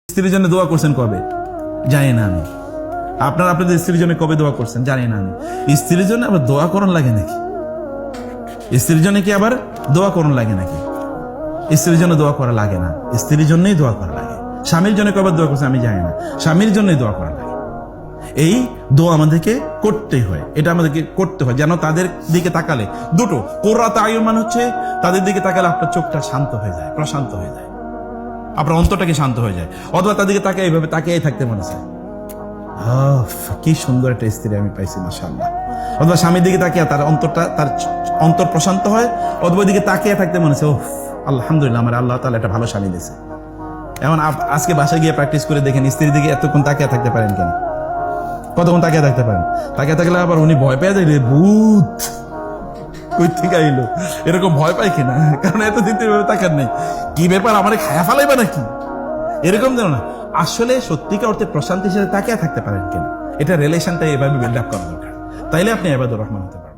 স্ত্রীর জন্য দোয়া করছেন কবে? জানি না আমি। আপনারা আপনাদের স্ত্রীর জন্য কবে দোয়া করছেন? জানি না আমি। স্ত্রীর জন্য আবার দোয়া করণ লাগে নাকি? স্ত্রীর জন্য কি আবার দোয়া করণ লাগে নাকি? স্ত্রীর জন্য দোয়া করা লাগে না, স্ত্রীর জন্যই দোয়া করা লাগে। স্বামীর জন্য কবে দোয়া করছে আমি জানি না, স্বামীর জন্যই দোয়া করা লাগে। এই দোয়া আমাদেরকে করতেই হয়, এটা আমাদেরকে করতে হয় যেন তাদের দিকে তাকালে দুটো কোরআত আয়ুন মানে হচ্ছে তাদের দিকে তাকালে আপনার চোখটা শান্ত হয়ে যায়, প্রশান্ত হয়ে যায়, আপনার অন্তরটাকে শান্ত হয়ে যায়। অথবা তাদেরকে তাকে এইভাবে তাকিয়ে থাকতে মনে চায়, কি সুন্দর একটা স্ত্রী আমি পাইছি মাশাআল্লাহ। অথবা স্বামীর দিকে তাকিয়ে তার অন্তর প্রশান্ত হয়, অথবা দিকে তাকিয়ে থাকতে মনে হচ্ছে, ওহ আলহামদুলিল্লাহ আমার আল্লাহ তাআলা একটা ভালো স্বামী দিয়েছে। এমন আজকে বাসায় গিয়ে প্র্যাকটিস করে দেখেন, স্ত্রীর দিকে এতক্ষণ তাকিয়ে থাকতে পারেন কেন? কতক্ষণ তাকিয়ে থাকতে পারেন? তাকিয়ে থাকলে আবার উনি ভয় পেয়ে যায়, ভূত কই থেকে আইলো, এরকম ভয় পায় কিনা, কারণ এতদিন তো তাকার নেই, কি ব্যাপার আমার খায়া ফেলাইবা নাকি, এরকম যেন না। আসলে সত্যিকার অর্থে প্রশান্তির সাথে তাকিয়ে থাকতে পারেন কিনা, এটা রিলেশনটা এভাবে বিল্ড আপ করা দরকার, তাইলে আপনি ইবাদুর রহমান হতে পারবেন।